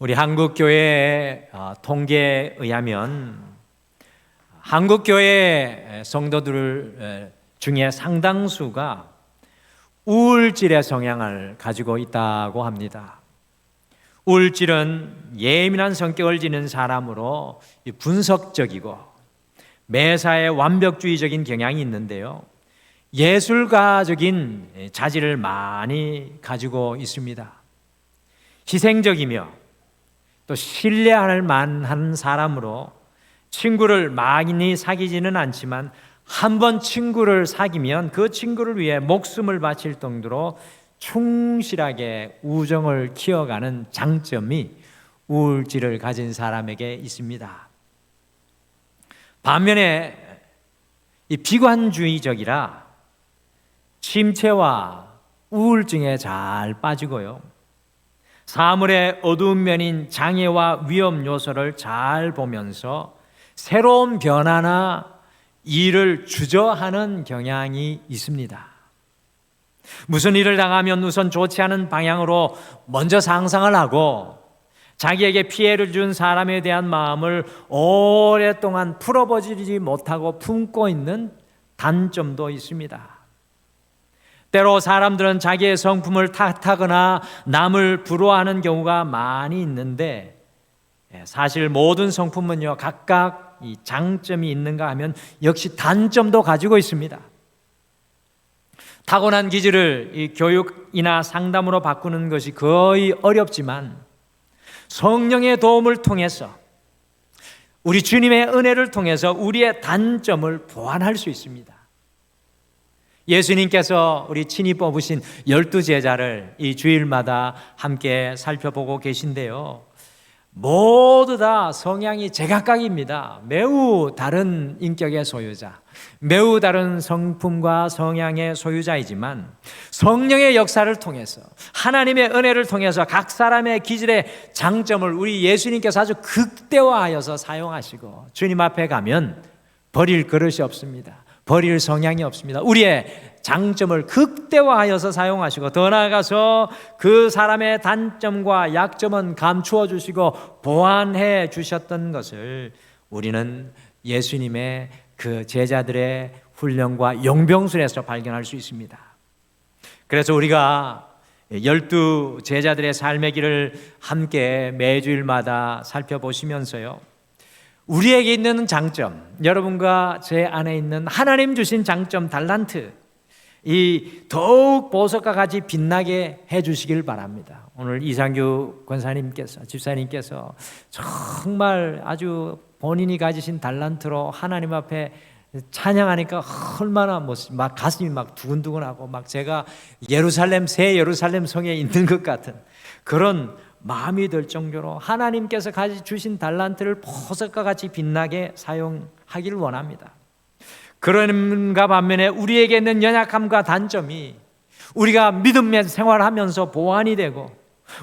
우리 한국교회 통계에 의하면 한국교회 성도들 중에 상당수가 우울질의 성향을 가지고 있다고 합니다. 우울질은 예민한 성격을 지닌 사람으로 분석적이고 매사에 완벽주의적인 경향이 있는데요, 예술가적인 자질을 많이 가지고 있습니다. 희생적이며 또 신뢰할 만한 사람으로 친구를 많이 사귀지는 않지만 한 번 친구를 사귀면 그 친구를 위해 목숨을 바칠 정도로 충실하게 우정을 키워가는 장점이 우울질을 가진 사람에게 있습니다. 반면에 이 비관주의적이라 침체와 우울증에 잘 빠지고요, 사물의 어두운 면인 장애와 위험 요소를 잘 보면서 새로운 변화나 일을 주저하는 경향이 있습니다. 무슨 일을 당하면 우선 좋지 않은 방향으로 먼저 상상을 하고 자기에게 피해를 준 사람에 대한 마음을 오랫동안 풀어보지 못하고 품고 있는 단점도 있습니다. 때로 사람들은 자기의 성품을 탓하거나 남을 부러워하는 경우가 많이 있는데, 사실 모든 성품은요, 각각 이 장점이 있는가 하면 역시 단점도 가지고 있습니다. 타고난 기질을 이 교육이나 상담으로 바꾸는 것이 거의 어렵지만 성령의 도움을 통해서, 우리 주님의 은혜를 통해서 우리의 단점을 보완할 수 있습니다. 예수님께서 우리 친히 뽑으신 12제자를 이 주일마다 함께 살펴보고 계신데요, 모두 다 성향이 제각각입니다. 매우 다른 인격의 소유자, 매우 다른 성품과 성향의 소유자이지만 성령의 역사를 통해서, 하나님의 은혜를 통해서 각 사람의 기질의 장점을 우리 예수님께서 아주 극대화하여서 사용하시고, 주님 앞에 가면 버릴 그릇이 없습니다. 버릴 성향이 없습니다. 우리의 장점을 극대화하여서 사용하시고, 더 나아가서 그 사람의 단점과 약점은 감추어 주시고 보완해 주셨던 것을 우리는 예수님의 그 제자들의 훈련과 용병술에서 발견할 수 있습니다. 그래서 우리가 12제자들의 삶의 길을 함께 매주일마다 살펴보시면서요, 우리에게 있는 장점, 여러분과 제 안에 있는 하나님 주신 장점, 달란트, 이 더욱 보석과 같이 빛나게 해주시길 바랍니다. 오늘 이상규 권사님께서, 집사님께서 정말 아주 본인이 가지신 달란트로 하나님 앞에 찬양하니까 얼마나 막 가슴이 막 두근두근하고, 막 제가 새 예루살렘 성에 있는 것 같은 그런 마음이 들 정도로 하나님께서 가지고 주신 달란트를 보석과 같이 빛나게 사용하기를 원합니다. 그런가 반면에 우리에게 있는 연약함과 단점이 우리가 믿음의 생활하면서 보완이 되고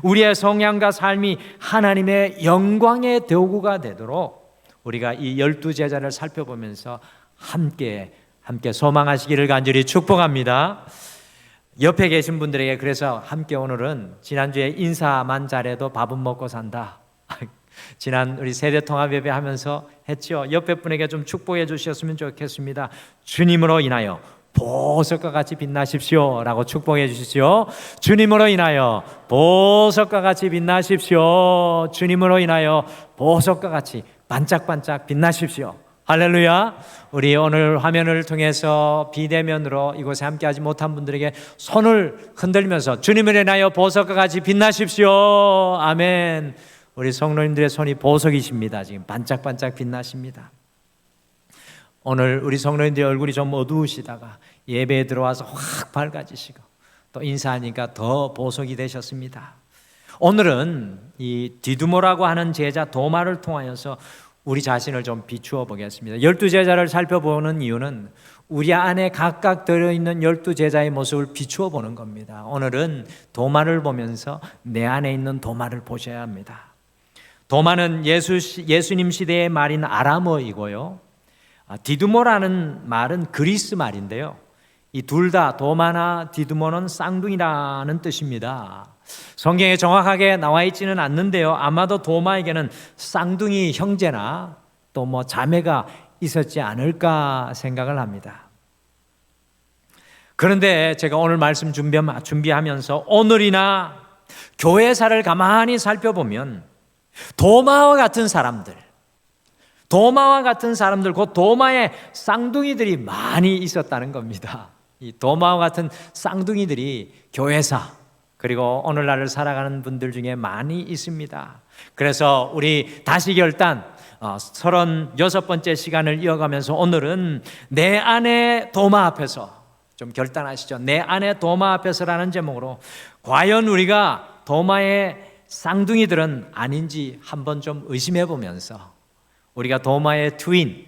우리의 성향과 삶이 하나님의 영광의 도구가 되도록 우리가 이 12제자를 살펴보면서 함께 소망하시기를 간절히 축복합니다. 옆에 계신 분들에게 그래서 함께 오늘은 지난주에 인사만 잘해도 밥은 먹고 산다, 지난 우리 세대통합 예배 하면서 했죠. 옆에 분에게 좀 축복해 주셨으면 좋겠습니다. 주님으로 인하여 보석과 같이 빛나십시오 라고 축복해 주시죠. 주님으로 인하여 보석과 같이 빛나십시오. 주님으로 인하여 보석과 같이 반짝반짝 빛나십시오. 할렐루야. 우리 오늘 화면을 통해서 비대면으로 이곳에 함께하지 못한 분들에게 손을 흔들면서 주님을 인하여 보석과 같이 빛나십시오. 아멘. 우리 성도님들의 손이 보석이십니다. 지금 반짝반짝 빛나십니다. 오늘 우리 성도님들의 얼굴이 좀 어두우시다가 예배에 들어와서 확 밝아지시고 또 인사하니까 더 보석이 되셨습니다. 오늘은 이 디두모라고 하는 제자 도마를 통하여서 우리 자신을 좀 비추어 보겠습니다. 12제자를 살펴보는 이유는 우리 안에 각각 들어있는 12제자의 모습을 비추어 보는 겁니다. 오늘은 도마를 보면서 내 안에 있는 도마를 보셔야 합니다. 도마는 예수님 시대의 말인 아람어이고요, 디두모라는 말은 그리스 말인데요, 이 둘 다 도마나 디두모는 쌍둥이라는 뜻입니다. 성경에 정확하게 나와 있지는 않는데요. 아마도 도마에게는 쌍둥이 형제나 또 뭐 자매가 있었지 않을까 생각을 합니다. 그런데 제가 오늘 말씀 준비하면서 오늘이나 교회사를 가만히 살펴보면 도마와 같은 사람들, 곧 도마의 쌍둥이들이 많이 있었다는 겁니다. 이 도마와 같은 쌍둥이들이 교회사 그리고 오늘날을 살아가는 분들 중에 많이 있습니다. 그래서 우리 다시결단 36번째 시간을 이어가면서 오늘은 내 안에 도마 앞에서 좀 결단하시죠. 내 안에 도마 앞에서라는 제목으로 과연 우리가 도마의 쌍둥이들은 아닌지 한번 좀 의심해 보면서 우리가 도마의 트윈,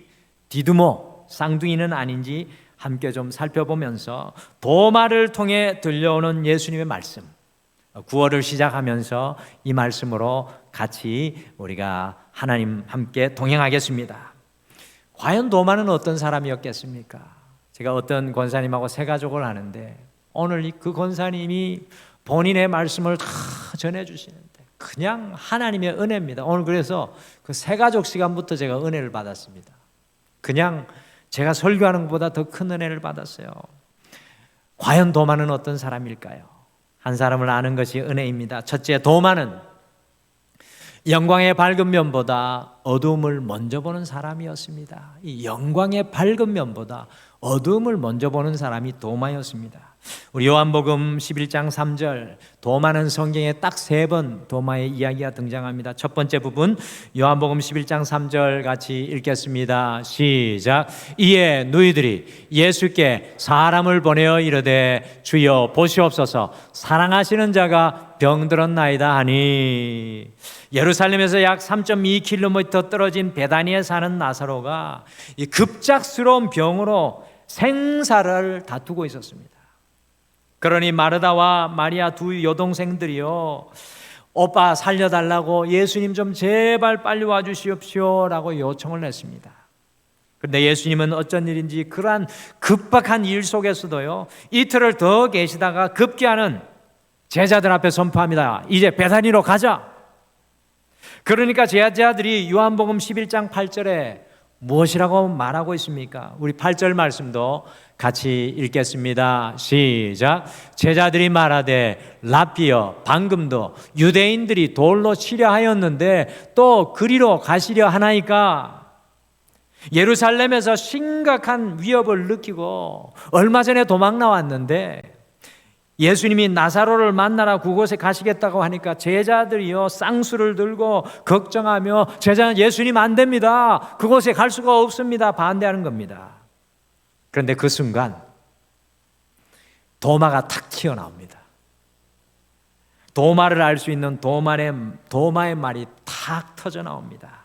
디두모, 쌍둥이는 아닌지 함께 좀 살펴보면서 도마를 통해 들려오는 예수님의 말씀, 구월을 시작하면서 이 말씀으로 같이 우리가 하나님 함께 동행하겠습니다. 과연 도마는 어떤 사람이었겠습니까? 제가 어떤 권사님하고 새 가족을 하는데 오늘 그 권사님이 본인의 말씀을 다 전해주시는데 그냥 하나님의 은혜입니다. 오늘 그래서 그 새 가족 시간부터 제가 은혜를 받았습니다. 그냥 제가 설교하는 것보다 더 큰 은혜를 받았어요. 과연 도마는 어떤 사람일까요? 한 사람을 아는 것이 은혜입니다. 첫째, 도마는 영광의 밝은 면보다 어두움을 먼저 보는 사람이었습니다. 이 영광의 밝은 면보다 어두움을 먼저 보는 사람이 도마였습니다. 우리 요한복음 11장 3절, 도마는 성경에 딱 3번 도마의 이야기가 등장합니다. 첫 번째 부분 요한복음 11장 3절 같이 읽겠습니다. 시작. 이에 너희들이 예수께 사람을 보내어 이르되 주여 보시옵소서 사랑하시는 자가 병들었나이다 하니, 예루살렘에서 약 3.2km 떨어진 베다니에 사는 나사로가 이 급작스러운 병으로 생사를 다투고 있었습니다. 그러니 마르다와 마리아 두 여동생들이요, 오빠 살려달라고 예수님 좀 제발 빨리 와주시옵시오 라고 요청을 했습니다. 그런데 예수님은 어쩐 일인지 그러한 급박한 일 속에서도요, 이틀을 더 계시다가 급기야는 제자들 앞에 선포합니다. 이제 베다니로 가자. 그러니까 제자들이 요한복음 11장 8절에 무엇이라고 말하고 있습니까? 우리 8절 말씀도 같이 읽겠습니다. 시작. 제자들이 말하되 라피여, 방금도 유대인들이 돌로 치려 하였는데 또 그리로 가시려 하나이까? 예루살렘에서 심각한 위협을 느끼고 얼마 전에 도망 나왔는데 예수님이 나사로를 만나러 그곳에 가시겠다고 하니까 제자들이요 쌍수를 들고 걱정하며, 제자는 예수님 안 됩니다, 그곳에 갈 수가 없습니다, 반대하는 겁니다. 그런데 그 순간 도마가 탁 튀어나옵니다. 도마를 알 수 있는 도마의 말이 탁 터져 나옵니다.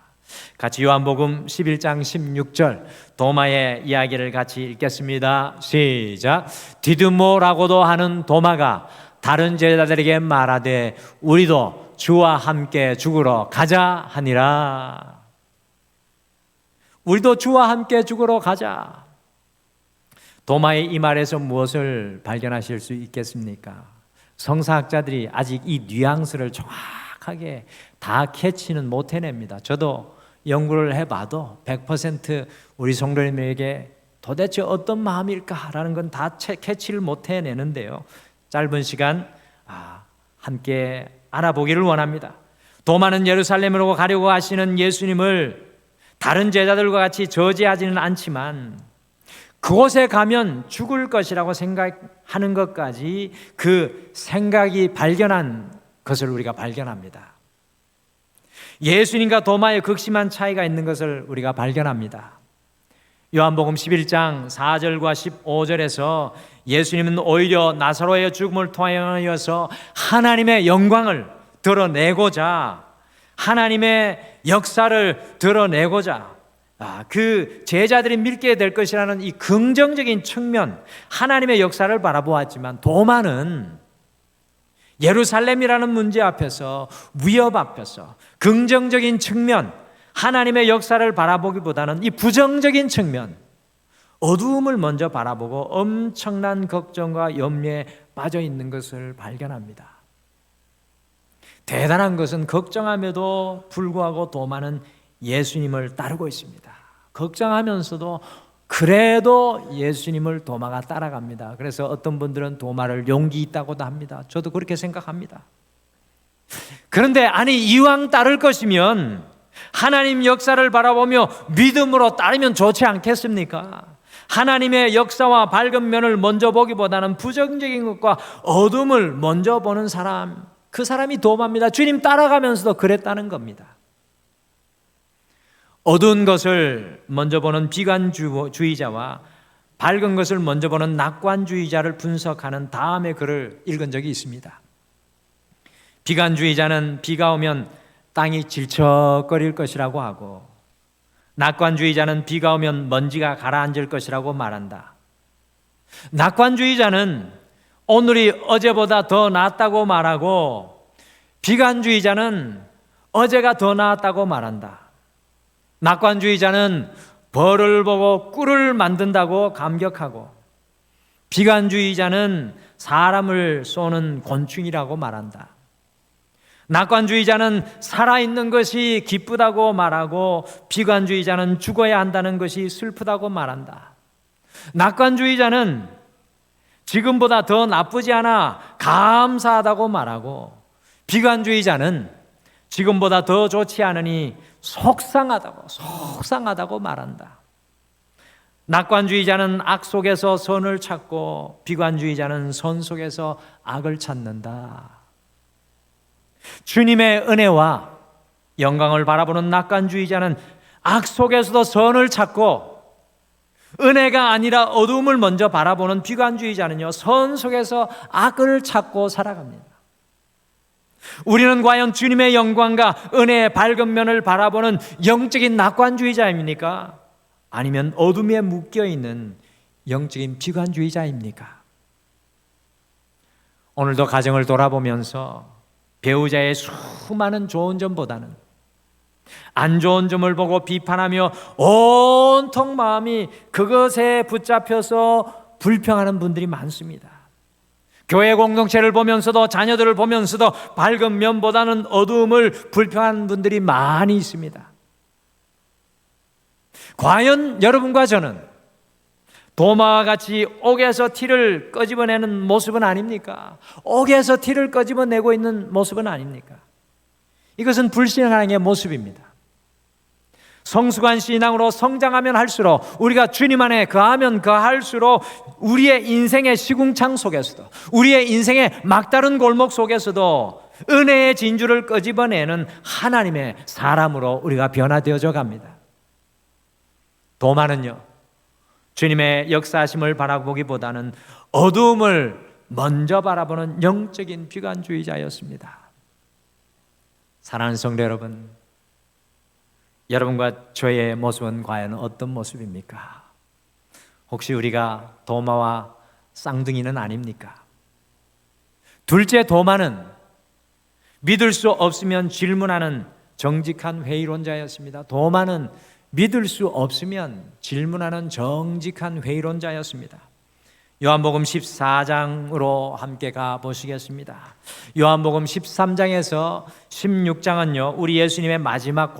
같이 요한복음 11장 16절 도마의 이야기를 같이 읽겠습니다. 시작. 디두모라고도 하는 도마가 다른 제자들에게 말하되 우리도 주와 함께 죽으러 가자 하니라. 우리도 주와 함께 죽으러 가자. 도마의 이 말에서 무엇을 발견하실 수 있겠습니까? 성사학자들이 아직 이 뉘앙스를 정확하게 다 캐치는 못 해냅니다. 저도 연구를 해봐도 100% 우리 성도님에게 도대체 어떤 마음일까라는 건 다 캐치를 못 해내는데요, 짧은 시간 함께 알아보기를 원합니다. 도마는 예루살렘으로 가려고 하시는 예수님을 다른 제자들과 같이 저지하지는 않지만 그곳에 가면 죽을 것이라고 생각하는 것까지 그 생각이 발견한 것을 우리가 발견합니다. 예수님과 도마의 극심한 차이가 있는 것을 우리가 발견합니다. 요한복음 11장 4절과 15절에서 예수님은 오히려 나사로의 죽음을 통하여서 하나님의 영광을 드러내고자, 하나님의 역사를 드러내고자 그 제자들이 믿게 될 것이라는 이 긍정적인 측면, 하나님의 역사를 바라보았지만 도마는 예루살렘이라는 문제 앞에서, 위협 앞에서 긍정적인 측면, 하나님의 역사를 바라보기보다는 이 부정적인 측면, 어두움을 먼저 바라보고 엄청난 걱정과 염려에 빠져 있는 것을 발견합니다. 대단한 것은 걱정함에도 불구하고 도마는 예수님을 따르고 있습니다. 걱정하면서도 그래도 예수님을 도마가 따라갑니다. 그래서 어떤 분들은 도마를 용기 있다고도 합니다. 저도 그렇게 생각합니다. 그런데 아니, 이왕 따를 것이면 하나님 역사를 바라보며 믿음으로 따르면 좋지 않겠습니까? 하나님의 역사와 밝은 면을 먼저 보기보다는 부정적인 것과 어둠을 먼저 보는 사람, 그 사람이 도마입니다. 주님 따라가면서도 그랬다는 겁니다. 어두운 것을 먼저 보는 비관주의자와 밝은 것을 먼저 보는 낙관주의자를 분석하는 다음의 글을 읽은 적이 있습니다. 비관주의자는 비가 오면 땅이 질척거릴 것이라고 하고, 낙관주의자는 비가 오면 먼지가 가라앉을 것이라고 말한다. 낙관주의자는 오늘이 어제보다 더 낫다고 말하고, 비관주의자는 어제가 더 나았다고 말한다. 낙관주의자는 벌을 보고 꿀을 만든다고 감격하고, 비관주의자는 사람을 쏘는 곤충이라고 말한다. 낙관주의자는 살아있는 것이 기쁘다고 말하고, 비관주의자는 죽어야 한다는 것이 슬프다고 말한다. 낙관주의자는 지금보다 더 나쁘지 않아 감사하다고 말하고, 비관주의자는 지금보다 더 좋지 않으니 속상하다고 말한다. 낙관주의자는 악 속에서 선을 찾고, 비관주의자는 선 속에서 악을 찾는다. 주님의 은혜와 영광을 바라보는 낙관주의자는 악 속에서도 선을 찾고, 은혜가 아니라 어두움을 먼저 바라보는 비관주의자는요, 선 속에서 악을 찾고 살아갑니다. 우리는 과연 주님의 영광과 은혜의 밝은 면을 바라보는 영적인 낙관주의자입니까? 아니면 어둠에 묶여있는 영적인 비관주의자입니까? 오늘도 가정을 돌아보면서 배우자의 수많은 좋은 점보다는 안 좋은 점을 보고 비판하며 온통 마음이 그것에 붙잡혀서 불평하는 분들이 많습니다. 교회 공동체를 보면서도, 자녀들을 보면서도 밝은 면보다는 어두움을 불평하는 분들이 많이 있습니다. 과연 여러분과 저는 도마와 같이 옥에서 티를 끄집어내는 모습은 아닙니까? 옥에서 티를 끄집어내고 있는 모습은 아닙니까? 이것은 불신앙의 모습입니다. 성숙한 신앙으로 성장하면 할수록, 우리가 주님 안에 거하면 거할수록 우리의 인생의 시궁창 속에서도, 우리의 인생의 막다른 골목 속에서도 은혜의 진주를 끄집어내는 하나님의 사람으로 우리가 변화되어져 갑니다. 도마는요, 주님의 역사하심을 바라보기보다는 어두움을 먼저 바라보는 영적인 비관주의자였습니다. 사랑하는 성도 여러분, 여러분과 저의 모습은 과연 어떤 모습입니까? 혹시 우리가 도마와 쌍둥이는 아닙니까? 둘째 도마는 믿을 수 없으면 질문하는 정직한 회의론자였습니다. 도마는 믿을 수 없으면 질문하는 정직한 회의론자였습니다. 요한복음 14장으로 함께 가보시겠습니다. 요한복음 13장에서 16장은요, 우리 예수님의 마지막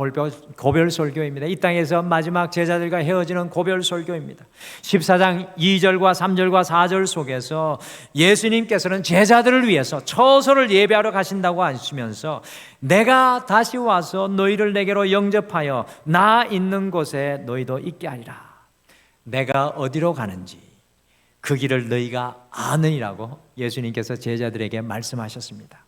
고별 설교입니다. 이 땅에서 마지막 제자들과 헤어지는 고별 설교입니다. 14장 2절과 3절과 4절 속에서 예수님께서는 제자들을 위해서 처소를 예배하러 가신다고 하시면서, 내가 다시 와서 너희를 내게로 영접하여 나 있는 곳에 너희도 있게 하리라. 내가 어디로 가는지 그 길을 너희가 아느니라고 예수님께서 제자들에게 말씀하셨습니다.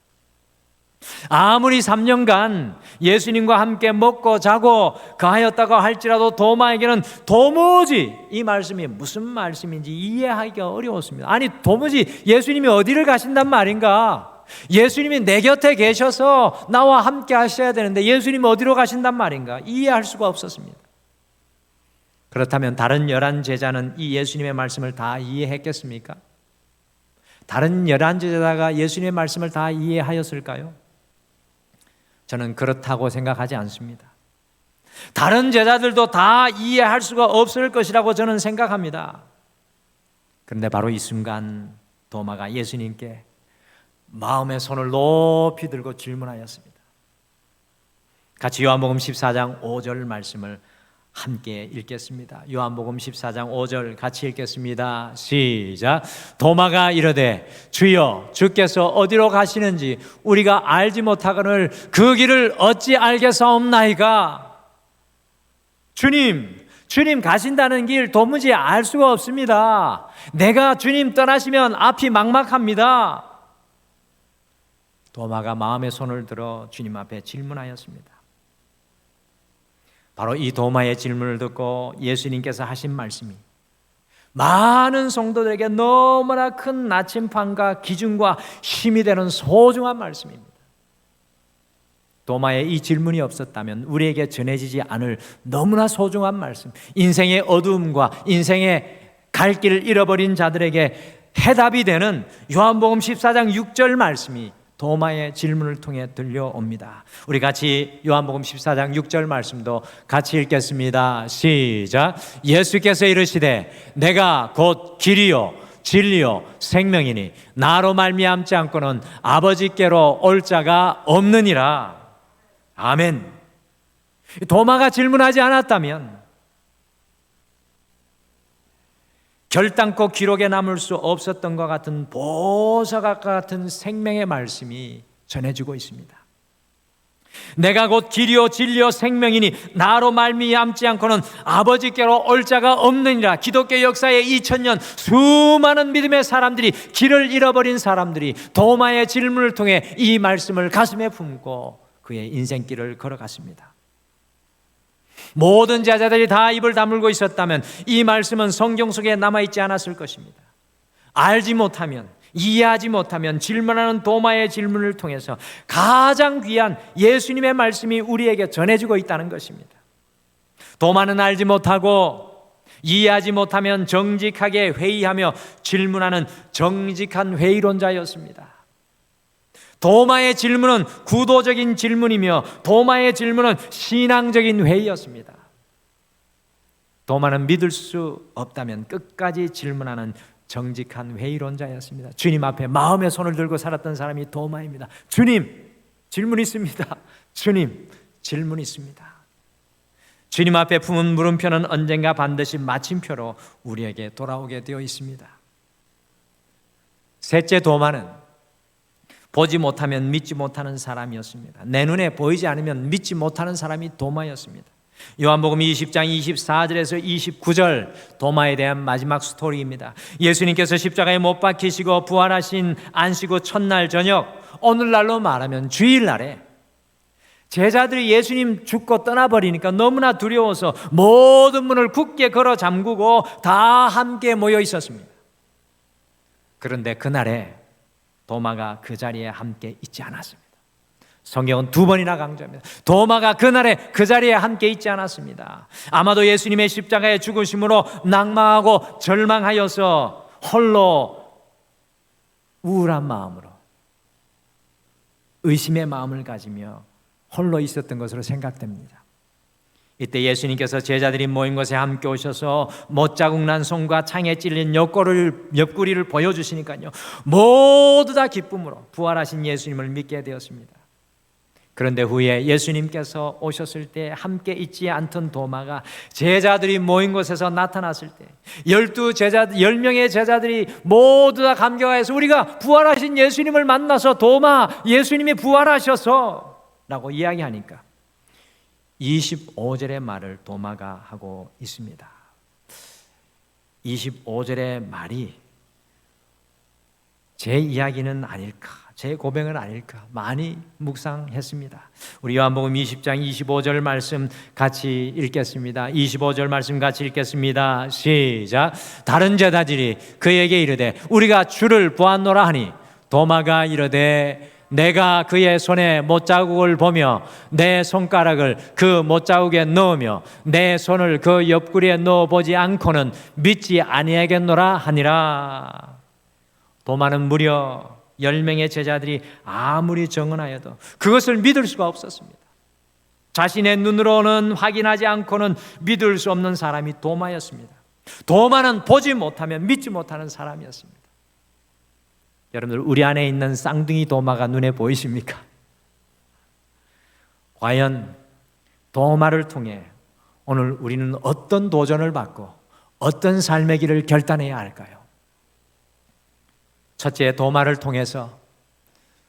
아무리 3년간 예수님과 함께 먹고 자고 가하였다고 할지라도 도마에게는 도무지 이 말씀이 무슨 말씀인지 이해하기가 어려웠습니다. 아니, 도무지 예수님이 어디를 가신단 말인가? 예수님이 내 곁에 계셔서 나와 함께 하셔야 되는데 예수님이 어디로 가신단 말인가? 이해할 수가 없었습니다. 그렇다면 다른 11 제자는 이 예수님의 말씀을 다 이해했겠습니까? 다른 11 제자가 예수님의 말씀을 다 이해하였을까요? 저는 그렇다고 생각하지 않습니다. 다른 제자들도 다 이해할 수가 없을 것이라고 저는 생각합니다. 그런데 바로 이 순간 도마가 예수님께 마음의 손을 높이 들고 질문하였습니다. 같이 요한복음 14장 5절 말씀을 함께 읽겠습니다. 요한복음 14장 5절 같이 읽겠습니다. 시작. 도마가 이르되 주여 주께서 어디로 가시는지 우리가 알지 못하거늘 그 길을 어찌 알겠사옵나이까. 주님 가신다는 길 도무지 알 수가 없습니다. 내가 주님 떠나시면 앞이 막막합니다. 도마가 마음의 손을 들어 주님 앞에 질문하였습니다. 바로 이 도마의 질문을 듣고 예수님께서 하신 말씀이 많은 성도들에게 너무나 큰 나침판과 기준과 힘이 되는 소중한 말씀입니다. 도마의 이 질문이 없었다면 우리에게 전해지지 않을 너무나 소중한 말씀, 인생의 어두움과 인생의 갈 길을 잃어버린 자들에게 해답이 되는 요한복음 14장 6절 말씀이 도마의 질문을 통해 들려옵니다. 우리 같이 요한복음 14장 6절 말씀도 같이 읽겠습니다. 시작. 예수께서 이르시되 내가 곧 길이요 진리요 생명이니 나로 말미암지 않고는 아버지께로 올 자가 없느니라. 아멘. 도마가 질문하지 않았다면 결단코 기록에 남을 수 없었던 것 같은 보석과 같은 생명의 말씀이 전해지고 있습니다. 내가 곧 길이요 진리요 생명이니 나로 말미암지 않고는 아버지께로 올 자가 없느니라. 기독교 역사의 2000년 수많은 믿음의 사람들이, 길을 잃어버린 사람들이 도마의 질문을 통해 이 말씀을 가슴에 품고 그의 인생길을 걸어갔습니다. 모든 제자들이 다 입을 다물고 있었다면 이 말씀은 성경 속에 남아있지 않았을 것입니다. 알지 못하면, 이해하지 못하면 질문하는 도마의 질문을 통해서 가장 귀한 예수님의 말씀이 우리에게 전해지고 있다는 것입니다. 도마는 알지 못하고 이해하지 못하면 정직하게 회의하며 질문하는 정직한 회의론자였습니다. 도마의 질문은 구도적인 질문이며 도마의 질문은 신앙적인 회의였습니다. 도마는 믿을 수 없다면 끝까지 질문하는 정직한 회의론자였습니다. 주님 앞에 마음의 손을 들고 살았던 사람이 도마입니다. 주님, 질문 있습니다. 주님, 질문 있습니다. 주님 앞에 품은 물음표는 언젠가 반드시 마침표로 우리에게 돌아오게 되어 있습니다. 셋째 도마는 보지 못하면 믿지 못하는 사람이었습니다. 내 눈에 보이지 않으면 믿지 못하는 사람이 도마였습니다. 요한복음 20장 24절에서 29절 도마에 대한 마지막 스토리입니다. 예수님께서 십자가에 못 박히시고 부활하신 안식 첫날 저녁, 오늘날로 말하면 주일날에 제자들이 예수님 죽고 떠나버리니까 너무나 두려워서 모든 문을 굳게 걸어 잠그고 다 함께 모여 있었습니다. 그런데 그날에 도마가 그 자리에 함께 있지 않았습니다. 성경은 2번이나 강조합니다. 도마가 그날에 그 자리에 함께 있지 않았습니다. 아마도 예수님의 십자가의 죽으심으로 낙망하고 절망하여서 홀로 우울한 마음으로 의심의 마음을 가지며 홀로 있었던 것으로 생각됩니다. 이때 예수님께서 제자들이 모인 곳에 함께 오셔서 못자국 난 손과 창에 찔린 옆구리를 보여주시니까요, 모두 다 기쁨으로 부활하신 예수님을 믿게 되었습니다. 그런데 후에 예수님께서 오셨을 때 함께 있지 않던 도마가 제자들이 모인 곳에서 나타났을 때 10명의 제자들이 모두 다 감격하여서 우리가 부활하신 예수님을 만나서 도마, 예수님이 부활하셔서 라고 이야기하니까 25절의 말을 도마가 하고 있습니다. 25절의 말이 제 이야기는 아닐까, 제 고백은 아닐까 많이 묵상했습니다. 우리 요한복음 20장 25절 말씀 같이 읽겠습니다. 25절 말씀 같이 읽겠습니다. 시작. 다른 제자들이 그에게 이르되 우리가 주를 보았노라 하니 도마가 이르되 내가 그의 손에 못자국을 보며 내 손가락을 그 못자국에 넣으며 내 손을 그 옆구리에 넣어보지 않고는 믿지 아니하겠노라 하니라. 도마는 무려 10명의 제자들이 아무리 정언하여도 그것을 믿을 수가 없었습니다. 자신의 눈으로는 확인하지 않고는 믿을 수 없는 사람이 도마였습니다. 도마는 보지 못하면 믿지 못하는 사람이었습니다. 여러분들, 우리 안에 있는 쌍둥이 도마가 눈에 보이십니까? 과연 도마를 통해 오늘 우리는 어떤 도전을 받고 어떤 삶의 길을 결단해야 할까요? 첫째, 도마를 통해서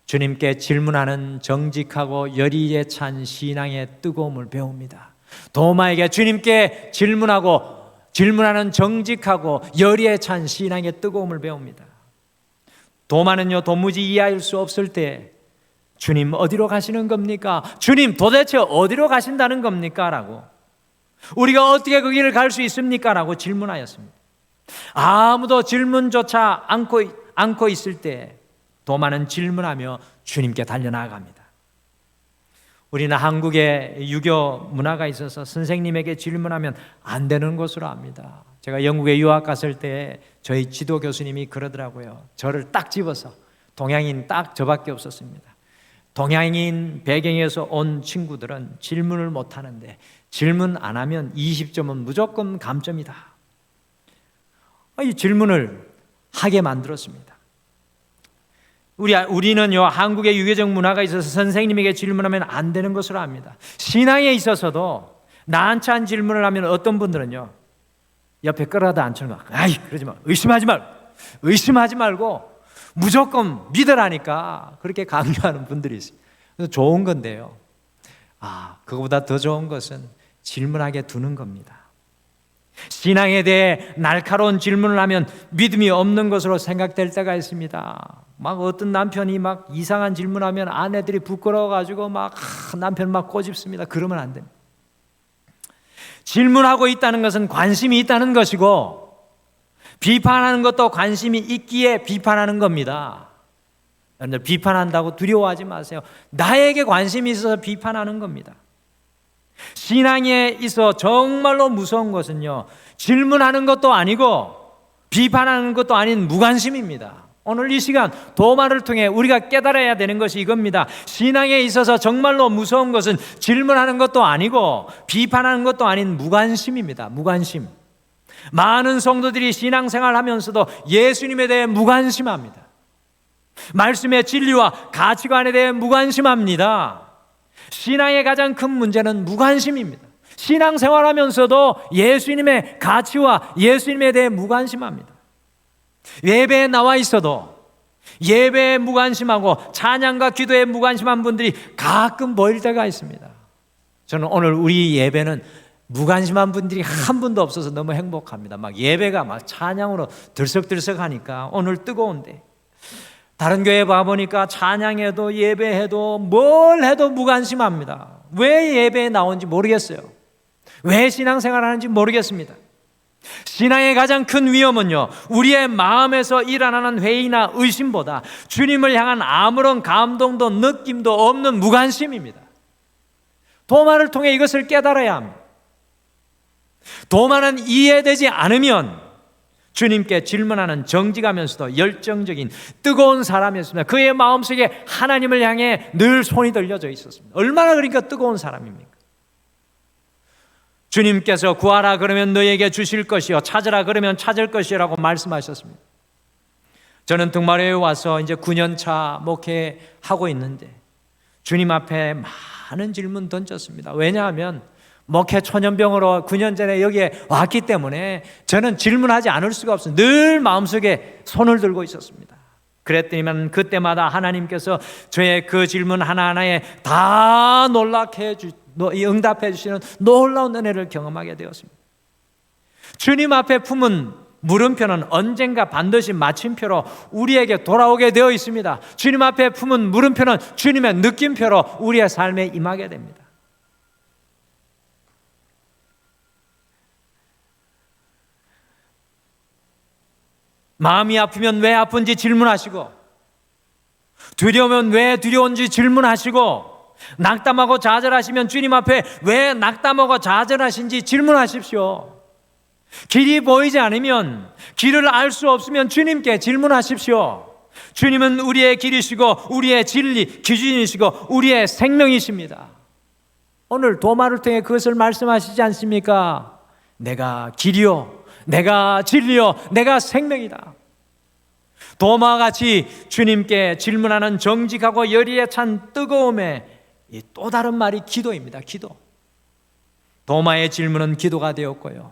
주님께 질문하는 정직하고 열의에 찬 신앙의 뜨거움을 배웁니다. 도마에게 주님께 질문하는 정직하고 열의에 찬 신앙의 뜨거움을 배웁니다. 도마는요, 도무지 이해할 수 없을 때 주님 어디로 가시는 겁니까? 주님 도대체 어디로 가신다는 겁니까? 라고, 우리가 어떻게 그 길을 갈 수 있습니까? 라고 질문하였습니다. 아무도 질문조차 않고 있을 때 도마는 질문하며 주님께 달려나갑니다. 우리는 한국에 유교 문화가 있어서 선생님에게 질문하면 안 되는 것으로 압니다. 제가 영국에 유학 갔을 때 저희 지도 교수님이 그러더라고요. 저를 딱 집어서, 동양인 딱 저밖에 없었습니다. 동양인 배경에서 온 친구들은 질문을 못 하는데 질문 안 하면 20점은 무조건 감점이다. 이 질문을 하게 만들었습니다. 우리는요, 한국의 유교적 문화가 있어서 선생님에게 질문하면 안 되는 것으로 압니다. 신앙에 있어서도 나한테 한 질문을 하면 어떤 분들은요, 옆에 끌어다 앉혀놓고, 아이, 그러지 마, 의심하지 말고 무조건 믿으라니까, 그렇게 강요하는 분들이 있어요. 그래서 좋은 건데요, 그거보다 더 좋은 것은 질문하게 두는 겁니다. 신앙에 대해 날카로운 질문을 하면 믿음이 없는 것으로 생각될 때가 있습니다. 막 어떤 남편이 막 이상한 질문하면 아내들이 부끄러워가지고 막 남편 막 꼬집습니다. 그러면 안 됩니다. 질문하고 있다는 것은 관심이 있다는 것이고, 비판하는 것도 관심이 있기에 비판하는 겁니다. 여러분들, 비판한다고 두려워하지 마세요. 나에게 관심이 있어서 비판하는 겁니다. 신앙에 있어 정말로 무서운 것은요, 질문하는 것도 아니고 비판하는 것도 아닌 무관심입니다. 오늘 이 시간 도마를 통해 우리가 깨달아야 되는 것이 이겁니다. 신앙에 있어서 정말로 무서운 것은 질문하는 것도 아니고 비판하는 것도 아닌 무관심입니다. 무관심. 많은 성도들이 신앙생활 하면서도 예수님에 대해 무관심합니다. 말씀의 진리와 가치관에 대해 무관심합니다. 신앙의 가장 큰 문제는 무관심입니다. 신앙생활 하면서도 예수님의 가치와 예수님에 대해 무관심합니다. 예배에 나와 있어도 예배에 무관심하고 찬양과 기도에 무관심한 분들이 가끔 보일 때가 있습니다. 저는 오늘 우리 예배는 무관심한 분들이 한 분도 없어서 너무 행복합니다. 막 예배가 막 찬양으로 들썩들썩하니까 오늘 뜨거운데, 다른 교회 봐보니까 찬양해도 예배해도 뭘 해도 무관심합니다. 왜 예배에 나온지 모르겠어요. 왜 신앙생활 하는지 모르겠습니다. 신앙의 가장 큰 위험은요, 우리의 마음에서 일어나는 회의나 의심보다 주님을 향한 아무런 감동도 느낌도 없는 무관심입니다. 도마를 통해 이것을 깨달아야 합니다. 도마는 이해되지 않으면 주님께 질문하는 정직하면서도 열정적인 뜨거운 사람이었습니다. 그의 마음속에 하나님을 향해 늘 손이 들려져 있었습니다. 얼마나 그러니까 뜨거운 사람입니까? 주님께서 구하라 그러면 너에게 주실 것이요, 찾으라 그러면 찾을 것이라고 말씀하셨습니다. 저는 등마루에 와서 이제 9년 차 목회하고 있는데 주님 앞에 많은 질문 던졌습니다. 왜냐하면 목회 초년병으로 9년 전에 여기에 왔기 때문에 저는 질문하지 않을 수가 없어요. 늘 마음속에 손을 들고 있었습니다. 그랬더니만 그때마다 하나님께서 저의 그 질문 하나하나에 다 응답해 주시는 놀라운 은혜를 경험하게 되었습니다. 주님 앞에 품은 물음표는 언젠가 반드시 마침표로 우리에게 돌아오게 되어 있습니다. 주님 앞에 품은 물음표는 주님의 느낌표로 우리의 삶에 임하게 됩니다. 마음이 아프면 왜 아픈지 질문하시고, 두려우면 왜 두려운지 질문하시고, 낙담하고 좌절하시면 주님 앞에 왜 낙담하고 좌절하신지 질문하십시오. 길이 보이지 않으면, 길을 알 수 없으면 주님께 질문하십시오. 주님은 우리의 길이시고 우리의 진리, 기준이시고 우리의 생명이십니다. 오늘 도마를 통해 그것을 말씀하시지 않습니까? 내가 길이요, 내가 진리요, 내가 생명이다. 도마와 같이 주님께 질문하는 정직하고 열의에 찬 뜨거움의 이 또 다른 말이 기도입니다. 기도. 도마의 질문은 기도가 되었고요,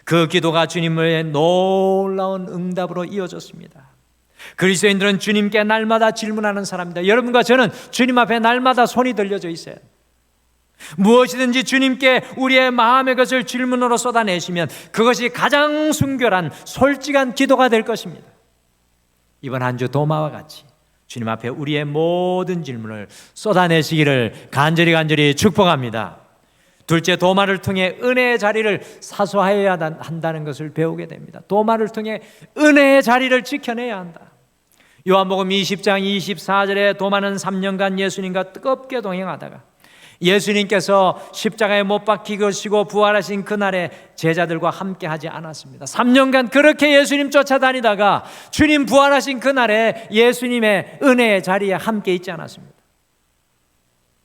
그 기도가 주님의 놀라운 응답으로 이어졌습니다. 그리스도인들은 주님께 날마다 질문하는 사람입니다. 여러분과 저는 주님 앞에 날마다 손이 들려져 있어요. 무엇이든지 주님께 우리의 마음의 것을 질문으로 쏟아내시면 그것이 가장 순결한 솔직한 기도가 될 것입니다. 이번 한 주 도마와 같이 주님 앞에 우리의 모든 질문을 쏟아내시기를 간절히 축복합니다. 둘째, 도마를 통해 은혜의 자리를 사수하여야 한다는 것을 배우게 됩니다. 도마를 통해 은혜의 자리를 지켜내야 한다. 요한복음 20장 24절에 도마는 3년간 예수님과 뜨겁게 동행하다가 예수님께서 십자가에 못 박히시고 부활하신 그날에 제자들과 함께 하지 않았습니다. 3년간 그렇게 예수님 쫓아다니다가 주님 부활하신 그날에 예수님의 은혜의 자리에 함께 있지 않았습니다.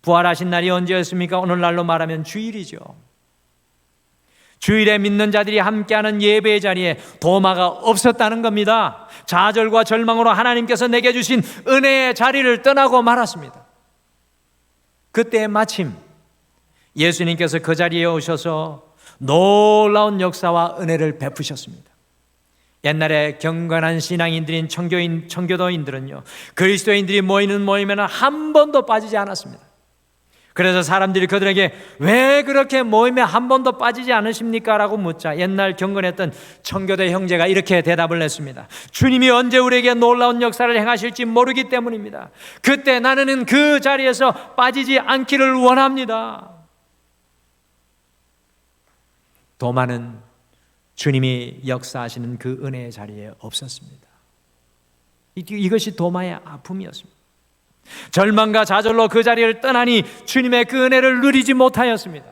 부활하신 날이 언제였습니까? 오늘날로 말하면 주일이죠. 주일에 믿는 자들이 함께하는 예배의 자리에 도마가 없었다는 겁니다. 좌절과 절망으로 하나님께서 내게 주신 은혜의 자리를 떠나고 말았습니다. 그때 마침 예수님께서 그 자리에 오셔서 놀라운 역사와 은혜를 베푸셨습니다. 옛날에 경건한 신앙인들인 청교도인들은요, 그리스도인들이 모이는 모임에는 한 번도 빠지지 않았습니다. 그래서 사람들이 그들에게 왜 그렇게 모임에 한 번도 빠지지 않으십니까? 라고 묻자 옛날 경건했던 청교도 형제가 이렇게 대답을 했습니다. 주님이 언제 우리에게 놀라운 역사를 행하실지 모르기 때문입니다. 그때 나는 그 자리에서 빠지지 않기를 원합니다. 도마는 주님이 역사하시는 그 은혜의 자리에 없었습니다. 이것이 도마의 아픔이었습니다. 절망과 좌절로 그 자리를 떠나니 주님의 그 은혜를 누리지 못하였습니다.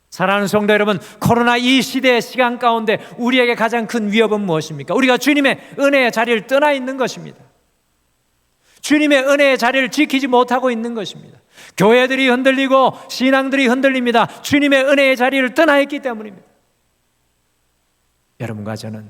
사랑하는 성도 여러분, 코로나 이 시대의 시간 가운데 우리에게 가장 큰 위협은 무엇입니까? 우리가 주님의 은혜의 자리를 떠나 있는 것입니다. 주님의 은혜의 자리를 지키지 못하고 있는 것입니다. 교회들이 흔들리고 신앙들이 흔들립니다. 주님의 은혜의 자리를 떠나 있기 때문입니다. 여러분과 저는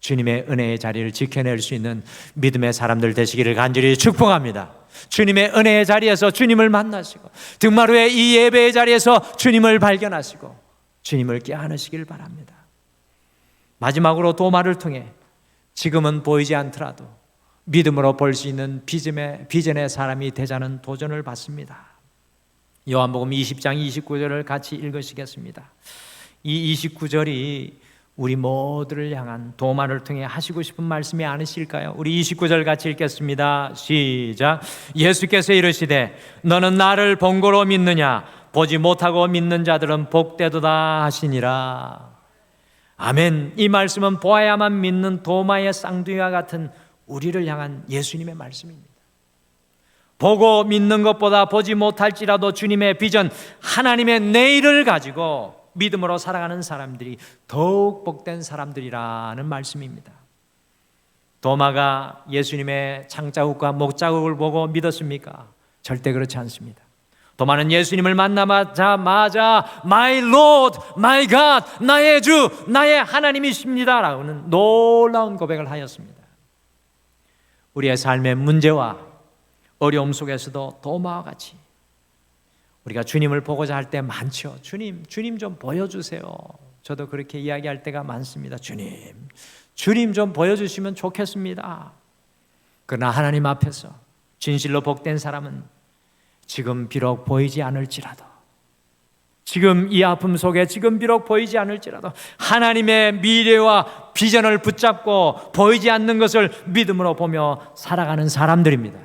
주님의 은혜의 자리를 지켜낼 수 있는 믿음의 사람들 되시기를 간절히 축복합니다. 주님의 은혜의 자리에서 주님을 만나시고 등마루의 이 예배의 자리에서 주님을 발견하시고 주님을 깨안으시길 바랍니다. 마지막으로 도마를 통해 지금은 보이지 않더라도 믿음으로 볼 수 있는 비전의 사람이 되자는 도전을 받습니다. 요한복음 20장 29절을 같이 읽으시겠습니다. 이 29절이 우리 모두를 향한 도마를 통해 하시고 싶은 말씀이 아니실까요? 우리 29절 같이 읽겠습니다. 시작. 예수께서 이르시되 너는 나를 본고로 믿느냐? 보지 못하고 믿는 자들은 복되도다 하시니라. 아멘. 이 말씀은 보아야만 믿는 도마의 쌍둥이와 같은 우리를 향한 예수님의 말씀입니다. 보고 믿는 것보다 보지 못할지라도 주님의 비전, 하나님의 내일을 가지고 믿음으로 살아가는 사람들이 더욱 복된 사람들이라는 말씀입니다. 도마가 예수님의 창자국과 목자국을 보고 믿었습니까? 절대 그렇지 않습니다. 도마는 예수님을 만나자마자 My Lord, My God, 나의 주, 나의 하나님이십니다 라고는 놀라운 고백을 하였습니다. 우리의 삶의 문제와 어려움 속에서도 도마와 같이 우리가 주님을 보고자 할 때 많죠. 주님 좀 보여주세요. 저도 그렇게 이야기할 때가 많습니다. 주님 좀 보여주시면 좋겠습니다. 그러나 하나님 앞에서 진실로 복된 사람은 지금 비록 보이지 않을지라도, 지금 이 아픔 속에 지금 비록 보이지 않을지라도 하나님의 미래와 비전을 붙잡고 보이지 않는 것을 믿음으로 보며 살아가는 사람들입니다.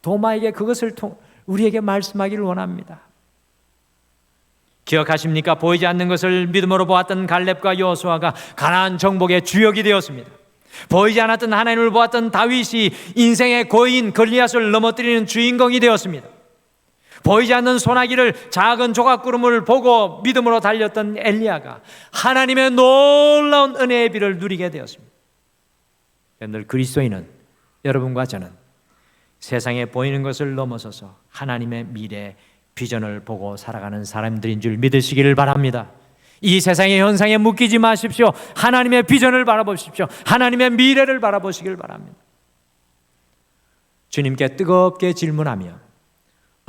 도마에게 그것을 우리에게 말씀하기를 원합니다. 기억하십니까? 보이지 않는 것을 믿음으로 보았던 갈렙과 여호수아가 가나안 정복의 주역이 되었습니다. 보이지 않았던 하나님을 보았던 다윗이 인생의 고인 골리앗을 넘어뜨리는 주인공이 되었습니다. 보이지 않는 소나기를 작은 조각구름을 보고 믿음으로 달렸던 엘리야가 하나님의 놀라운 은혜의 비를 누리게 되었습니다. 여러분들, 그리스도인은 여러분과 저는 세상에 보이는 것을 넘어서서 하나님의 미래, 비전을 보고 살아가는 사람들인 줄 믿으시기를 바랍니다. 이 세상의 현상에 묶이지 마십시오. 하나님의 비전을 바라보십시오. 하나님의 미래를 바라보시길 바랍니다. 주님께 뜨겁게 질문하며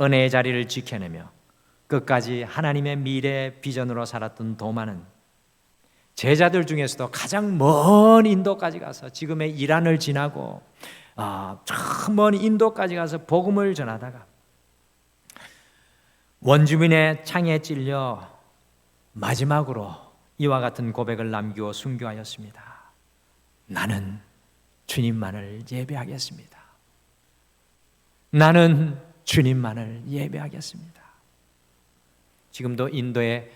은혜의 자리를 지켜내며 끝까지 하나님의 미래 비전으로 살았던 도마는 제자들 중에서도 가장 먼 인도까지 가서 지금의 이란을 지나고 저 먼 인도까지 가서 복음을 전하다가 원주민의 창에 찔려 마지막으로 이와 같은 고백을 남기고 순교하였습니다. 나는 주님만을 예배하겠습니다. 나는 주님만을 예배하겠습니다. 지금도 인도의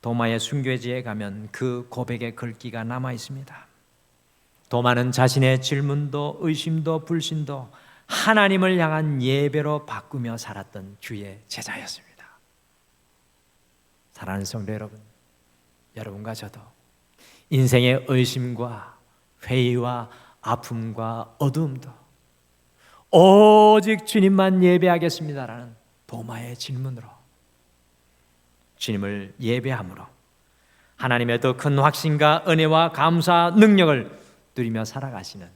도마의 순교지에 가면 그 고백의 글귀가 남아 있습니다. 도마는 자신의 질문도 의심도 불신도 하나님을 향한 예배로 바꾸며 살았던 주의 제자였습니다. 사랑하는 성도 여러분, 여러분과 저도 인생의 의심과 회의와 아픔과 어두움도 오직 주님만 예배하겠습니다라는 도마의 질문으로 주님을 예배함으로 하나님의 더 큰 확신과 은혜와 감사 능력을 누리며 살아가시는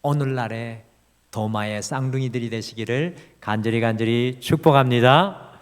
오늘날의 도마의 쌍둥이들이 되시기를 간절히 축복합니다.